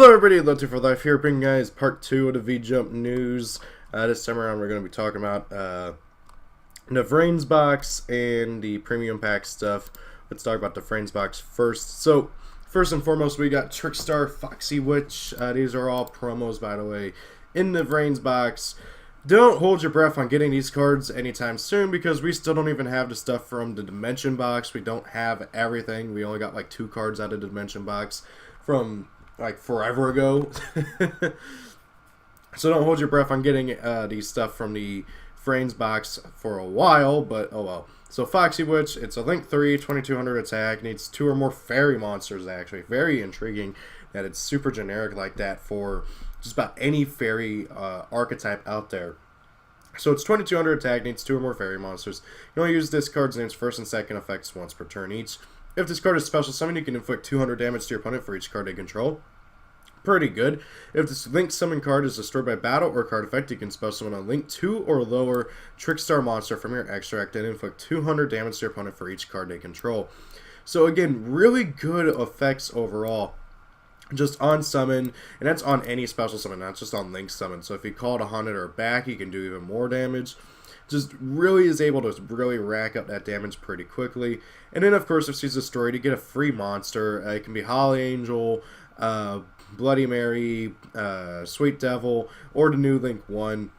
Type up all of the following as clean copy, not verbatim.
Hello everybody, Lotto for Life here, bringing you guys part 2 of the VJUMP news. This time around we're going to be talking about the Vrains box and the premium pack stuff. Let's talk about the Vrains box first. So, first and foremost, we got Trickstar, Foxy Witch. These are all promos, by the way, in the Vrains box. Don't hold your breath on getting these cards anytime soon because we still don't even have the stuff from the Dimension box. We don't have everything. We only got like 2 cards out of the Dimension box from like forever ago. So don't hold your breath on getting these stuff from the Vrains box for a while, but oh well. So Foxy Witch, it's a Link 3, 2200 attack, needs 2 or more fairy monsters actually. Very intriguing that it's super generic like that for just about any fairy archetype out there. So it's 2200 attack, needs 2 or more fairy monsters. You only use this card's name's first and second effects once per turn each. If this card is special summon, you can inflict 200 damage to your opponent for each card they control. Pretty good. If this Link summon card is destroyed by battle or card effect, you can special summon a Link 2 or lower Trickstar monster from your extract and inflict 200 damage to your opponent for each card they control. So again, really good effects overall. Just on summon, and that's on any special summon, not just on Link summon. So if you call it a Haunted or back, you can do even more damage. Just really is able to really rack up that damage pretty quickly. And then, of course, if she's destroyed, you get a free monster. It can be Holly Angel, Bloody Mary, Sweet Devil, or the new Link 1.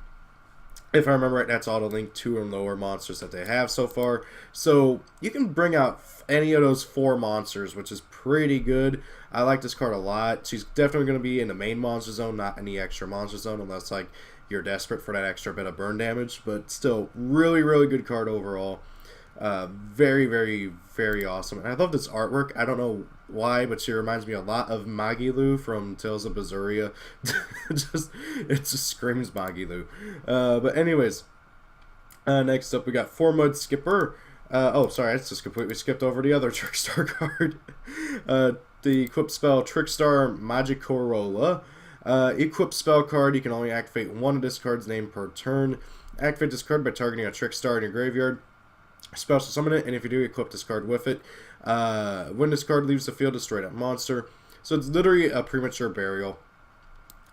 If I remember right, that's all the Link 2 and lower monsters that they have so far. So you can bring out any of those 4 monsters, which is pretty good. I like this card a lot. She's definitely going to be in the main monster zone, not in the extra monster zone, unless like you're desperate for that extra bit of burn damage. But still, really, really good card overall. Very, very, very awesome. And I love this artwork. I don't know why, but she reminds me a lot of Magilu from Tales of Berseria. It just screams Magilu. But anyways, next up we got 4-Mud Skipper. Oh, sorry, I just completely skipped over the other Trickstar card. The equip spell Trickstar Magicorola. Equip spell card, you can only activate one of this card's name per turn. Activate this card by targeting a Trickstar in your graveyard. Special summon it, and if you do, equip this card with it. When this card leaves the field, destroy that monster. So it's literally a premature burial.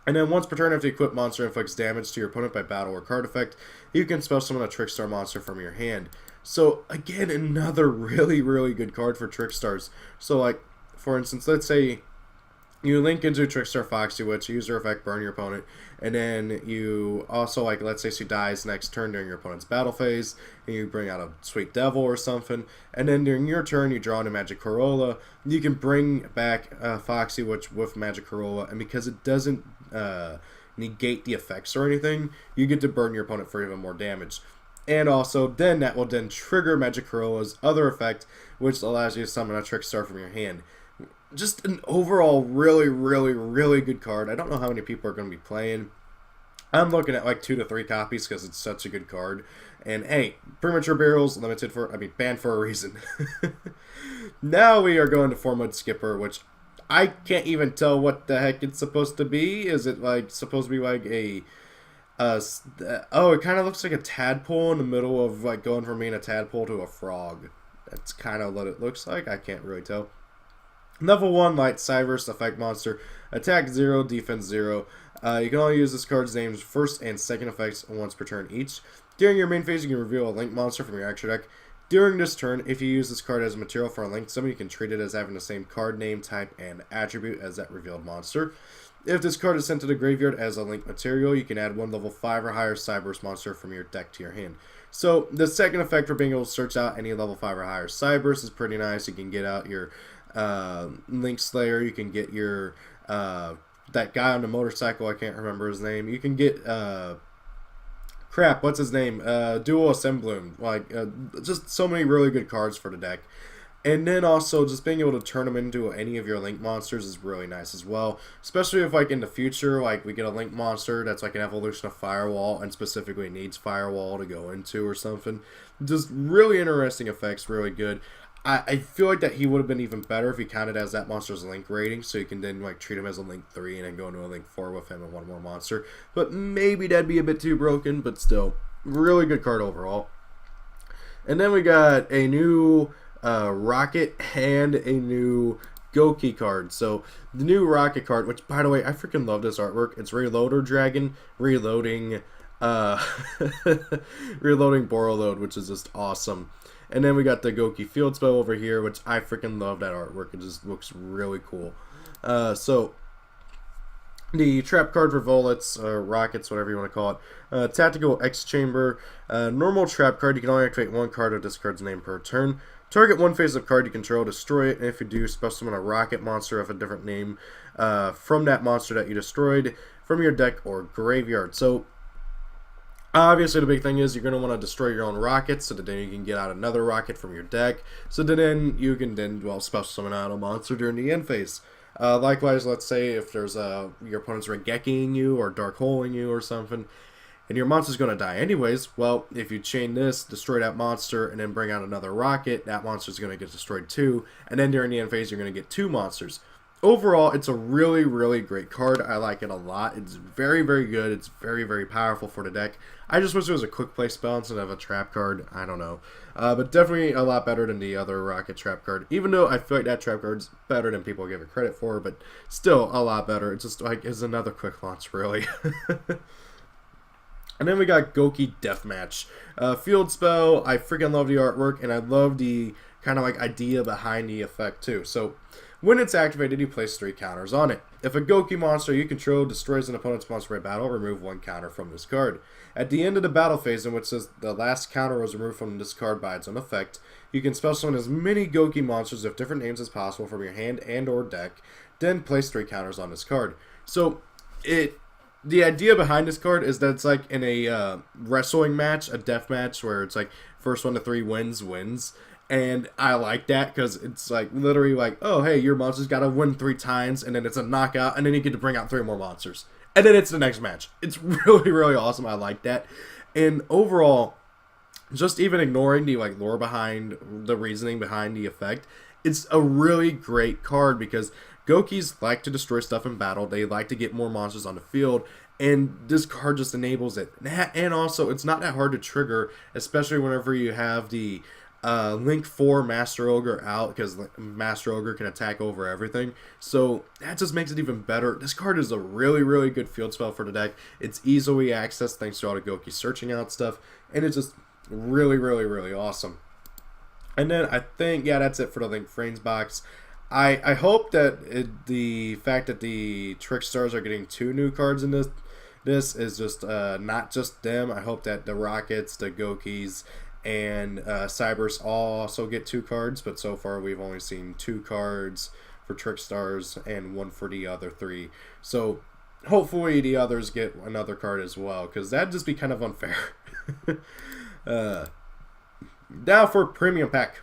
And then once per turn, if the equipped monster inflicts damage to your opponent by battle or card effect, you can special summon a Trickstar monster from your hand. So again, another really, really good card for Trickstars. So like, for instance, let's say you link into Trickstar Foxy Witch, use her effect, burn your opponent, and then you also, like, let's say she dies next turn during your opponent's battle phase, and you bring out a Sweet Devil or something, and then during your turn you draw into Magicorola. You can bring back Foxy Witch with Magicorola, and because it doesn't negate the effects or anything, you get to burn your opponent for even more damage. And also, then that will then trigger Magicorola's other effect, which allows you to summon a Trickstar from your hand. Just an overall really, really, really good card. I don't know how many people are going to be playing. I'm looking at like 2 to 3 copies because it's such a good card. And hey, premature burials banned for a reason. Now we are going to 4-Mud Skipper, which I can't even tell what the heck it's supposed to be. Is it like supposed to be like a oh, it kind of looks like a tadpole in the middle of like going from being a tadpole to a frog. That's kind of what it looks like. I can't really tell. Level 1 Light Cyberse effect monster, attack 0, defense 0. You can only use this card's name's first and second effects once per turn each. During your main phase, you can reveal a Link monster from your extra deck. During this turn, if you use this card as a material for a Link summon, you can treat it as having the same card name, type, and attribute as that revealed monster. If this card is sent to the graveyard as a Link material, you can add 1 level 5 or higher Cyberse monster from your deck to your hand. So the second effect for being able to search out any level 5 or higher Cyberse is pretty nice. You can get out your Link Slayer, you can get your that guy on the motorcycle, I can't remember his name. You can get crap, what's his name? Dual Assembloom. Like just so many really good cards for the deck. And then also just being able to turn them into any of your Link monsters is really nice as well. Especially if like in the future, like we get a Link monster that's like an evolution of Firewall and specifically needs Firewall to go into or something. Just really interesting effects, really good. I feel like that he would have been even better if he counted as that monster's Link rating, so you can then like treat him as a Link 3 and then go into a Link 4 with him and 1 more monster. But maybe that'd be a bit too broken, but still, really good card overall. And then we got a new Rocket and a new Goki card. So the new rocket card, which by the way, I freaking love this artwork. It's Reloader Dragon reloading reloading Borreload, which is just awesome. And then we got the Goki Field Spell over here, which I freaking love that artwork. It just looks really cool. So the trap card for Volets, Rockets, whatever you want to call it. Tactical X Chamber. Normal trap card, you can only activate one card of this card's name per turn. Target one face of card you control, destroy it, and if you do, special summon a rocket monster of a different name from that monster that you destroyed from your deck or graveyard. So obviously, the big thing is you're going to want to destroy your own rockets so that then you can get out another rocket from your deck. So that then you can special summon out a monster during the end phase. Likewise, let's say if there's your opponent's Rengekiing you or Dark Holing you or something, and your monster's going to die anyways, well, if you chain this, destroy that monster, and then bring out another rocket, that monster's going to get destroyed too, and then during the end phase, you're going to get 2 monsters. Overall, it's a really, really great card. I like it a lot. It's very, very good. It's very, very powerful for the deck. I just wish it was a quick play spell instead of a trap card. I don't know. But definitely a lot better than the other Rocket trap card. Even though I feel like that trap card's better than people give it credit for, but still a lot better. It's just like, it's another quick launch, really. And then we got Goki Deathmatch. Field spell, I freaking love the artwork, and I love the kind of like idea behind the effect too. So when it's activated, you place 3 counters on it. If a Goki monster you control destroys an opponent's monster by battle, remove 1 counter from this card. At the end of the battle phase, in which the last counter was removed from this card by its own effect, you can special summon as many Goki monsters of different names as possible from your hand and or deck, then place 3 counters on this card. So the idea behind this card is that it's like in a wrestling match, a death match, where it's like first 1 to 3 wins. And I like that because it's like literally like, oh, hey, your monster's got to win 3 times, and then it's a knockout, and then you get to bring out 3 more monsters. And then it's the next match. It's really, really awesome. I like that. And overall, just even ignoring the like lore behind the reasoning behind the effect, it's a really great card because Gokis like to destroy stuff in battle. They like to get more monsters on the field, and this card just enables it. And also, it's not that hard to trigger, especially whenever you have the Link 4 Master Ogre out, because Master Ogre can attack over everything. So that just makes it even better. This card is a really, really good field spell for the deck. It's easily accessed thanks to all the Goki searching out stuff, and it's just really, really, really awesome. And then I think, yeah, that's it for the Link Frames box. I hope that the fact that the Trickstars are getting 2 new cards in this is just not just them. I hope that the Rockets, the Gokis, and Cybers all also get 2 cards, but so far we've only seen 2 cards for Trickstars and 1 for the other 3. So hopefully the others get another card as well, because that'd just be kind of unfair. Now for Premium Pack.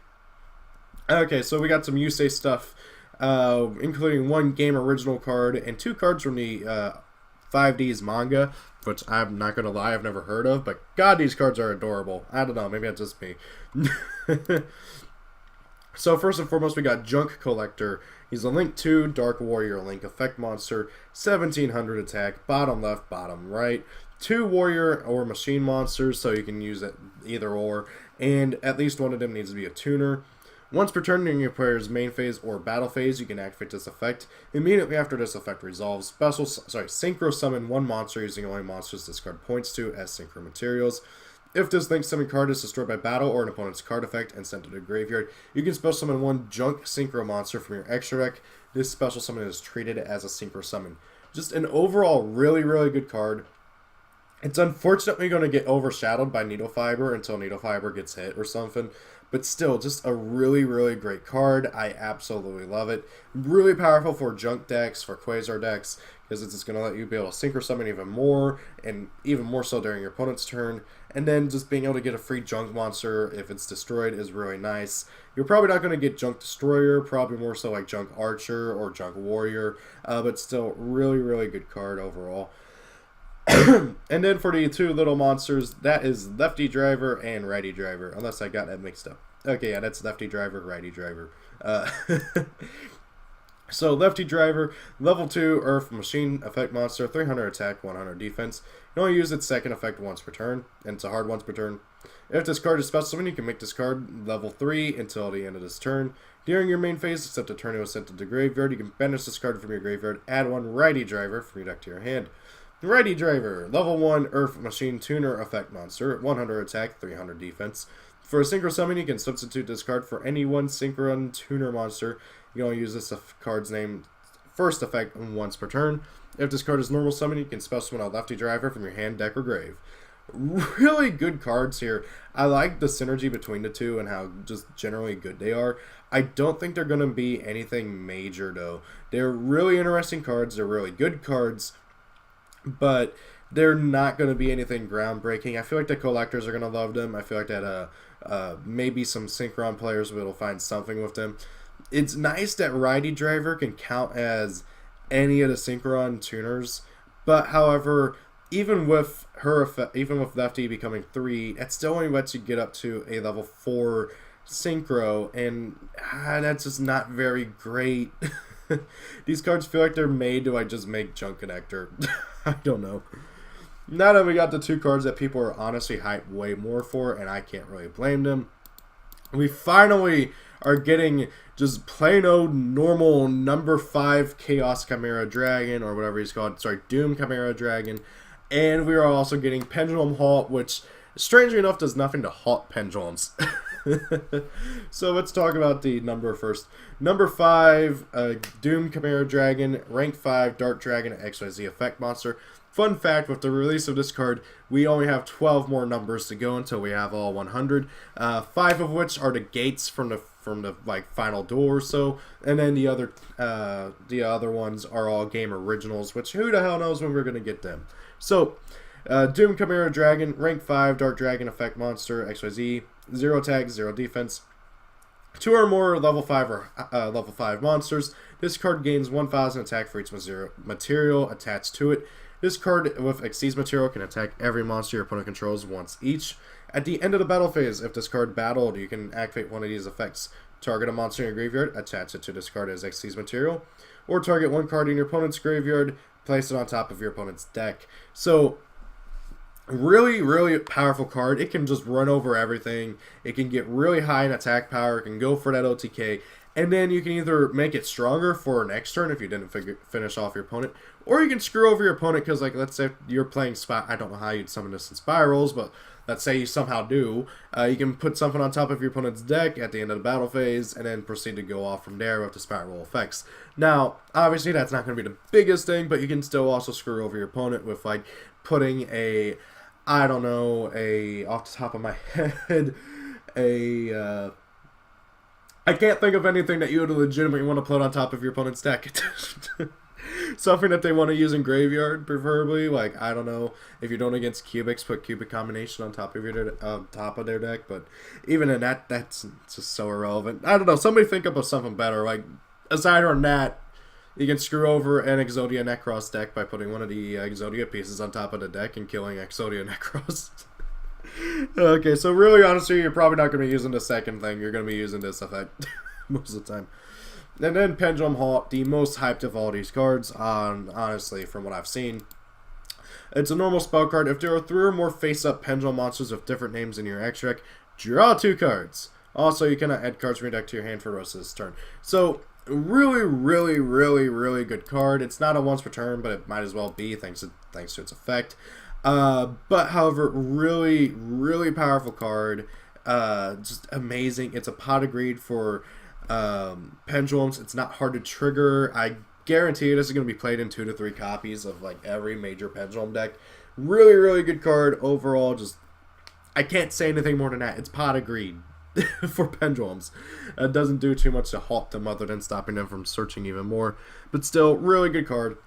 Okay, so we got some Yusei stuff, including 1 game original card and 2 cards from the 5D's manga, which I'm not going to lie, I've never heard of, but God, these cards are adorable. I don't know, maybe that's just me. So first and foremost, we got Junk Collector. He's a Link 2 Dark Warrior Link effect monster, 1700 attack, bottom left, bottom right. 2 warrior or machine monsters, so you can use it either or, and at least one of them needs to be a tuner. Once per turn during your player's main phase or battle phase, you can activate this effect. Immediately after this effect resolves, synchro summon 1 monster using only monsters this card points to as synchro materials. If this Link summon card is destroyed by battle or an opponent's card effect and sent to the graveyard, you can special summon 1 junk synchro monster from your extra deck. This special summon is treated as a synchro summon. Just an overall really, really good card. It's unfortunately going to get overshadowed by Needle Fiber until Needle Fiber gets hit or something. But still, just a really, really great card. I absolutely love it. Really powerful for junk decks, for Quasar decks, because it's just going to let you be able to synchro summon even more, and even more so during your opponent's turn. And then just being able to get a free junk monster if it's destroyed is really nice. You're probably not going to get Junk Destroyer, probably more so like Junk Archer or Junk Warrior, but still, really, really good card overall. And then for the 2 little monsters, that is Lefty Driver and Righty Driver, unless I got that mixed up. Okay, yeah, that's Lefty Driver, Righty Driver. So Lefty Driver, level 2 Earth Machine effect monster, 300 attack, 100 defense. You only use its second effect once per turn, and it's a hard once per turn. If this card is special summon, you can make this card level 3 until the end of this turn. During your main phase, except a tornado sent to the graveyard, you can banish this card from your graveyard, add one Righty Driver from your deck to your hand. Righty Driver, level 1 Earth Machine Tuner effect monster, 100 attack, 300 defense. For a synchro summon, you can substitute this card for any one synchron tuner monster. You can only use this card's name first effect once per turn. If this card is normal summon, you can special summon a Lefty Driver from your hand, deck, or grave. Really good cards here. I like the synergy between the two and how just generally good they are. I don't think they're going to be anything major, though. They're really interesting cards. They're really good cards. But they're not going to be anything groundbreaking. I feel like the collectors are going to love them. I feel like that maybe some Synchron players will find something with them. It's nice that Righty Driver can count as any of the Synchron tuners. But, however, even with her effect, even with Lefty becoming 3, it still only lets you get up to a level 4 Synchro. And that's just not very great. These cards feel like they're made to just make Junk Connector. I don't know. Now that we got the 2 cards that people are honestly hyped way more for, and I can't really blame them, we finally are getting just plain old normal number 5 Chaos Chimera Dragon, or whatever he's called, sorry, Doom Chimera Dragon, and we are also getting Pendulum Halt, which strangely enough does nothing to halt pendulums. So let's talk about the number first. Number 5, Doom Chimera Dragon, rank 5, Dark Dragon, XYZ effect monster. Fun fact, with the release of this card, we only have 12 more numbers to go until we have all 100. 5 of which are the gates from the like final duel or so, and then the other ones are all game originals, which who the hell knows when we're gonna get them. So, Doom Chimera Dragon, rank 5, Dark Dragon effect monster, XYZ, 0 attack, 0 defense. 2 or more level 5 or level 5 monsters. This card gains 1,000 attack for each material attached to it. This card with Xyz material can attack every monster your opponent controls once each. At the end of the battle phase, if this card battled, you can activate one of these effects. Target a monster in your graveyard, attach it to this card as Xyz material, or target one card in your opponent's graveyard, place it on top of your opponent's deck. So, really, really powerful card. It can just run over everything. It can get really high in attack power. It can go for that OTK. And then you can either make it stronger for next turn if you didn't finish off your opponent, or you can screw over your opponent because, like, let's say you're playing I don't know how you'd summon this in Spirals, but let's say you somehow do. You can put something on top of your opponent's deck at the end of the battle phase and then proceed to go off from there with the Spiral effects. Now, obviously, that's not going to be the biggest thing, but you can still also screw over your opponent with, like, putting a, I don't know, off the top of my head, I can't think of anything that you would legitimately want to put on top of your opponent's deck. Something that they want to use in graveyard, preferably. Like, I don't know, if you're doing against cubics, put cubic combination on top of their deck. But even in that, that's just so irrelevant. I don't know. Somebody think up of something better. Like, aside from that, you can screw over an Exodia Necros deck by putting one of the Exodia pieces on top of the deck and killing Exodia Necros. Okay, so really, honestly, you're probably not going to be using the second thing. You're going to be using this effect most of the time. And then Pendulum Halt, the most hyped of all these cards, honestly, from what I've seen. It's a normal spell card. If there are 3 or more face-up Pendulum monsters with different names in your extra deck, draw 2 cards. Also, you cannot add cards from your deck to your hand for the rest of this turn. So, really, really, really, really good card. It's not a once per turn, but it might as well be thanks to its effect. But however, really, really powerful card. Just amazing. It's a pot of greed for pendulums. It's not hard to trigger. I guarantee this is going to be played in 2 to 3 copies of like every major pendulum deck. Really, really good card overall. Just I can't say anything more than that. It's pot of greed for pendulums. It doesn't do too much to halt them other than stopping them from searching even more. But still, really good card.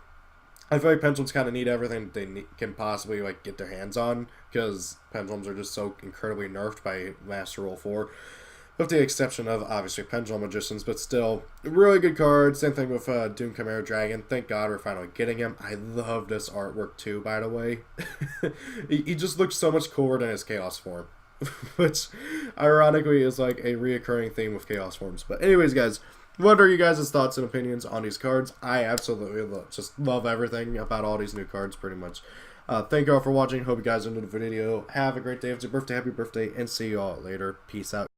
I feel like pendulums kind of need everything they can possibly like get their hands on because pendulums are just so incredibly nerfed by Master Roll 4. With the exception of, obviously, Pendulum Magicians, but still, really good card. Same thing with Doom Chimera Dragon. Thank God we're finally getting him. I love this artwork, too, by the way. he just looks so much cooler than his Chaos form, which, ironically, is like a reoccurring theme with Chaos forms. But anyways, guys, what are you guys' thoughts and opinions on these cards? I absolutely just love everything about all these new cards, pretty much. Thank you all for watching. Hope you guys enjoyed the video. Have a great day. If it's your birthday, happy birthday, and see you all later. Peace out.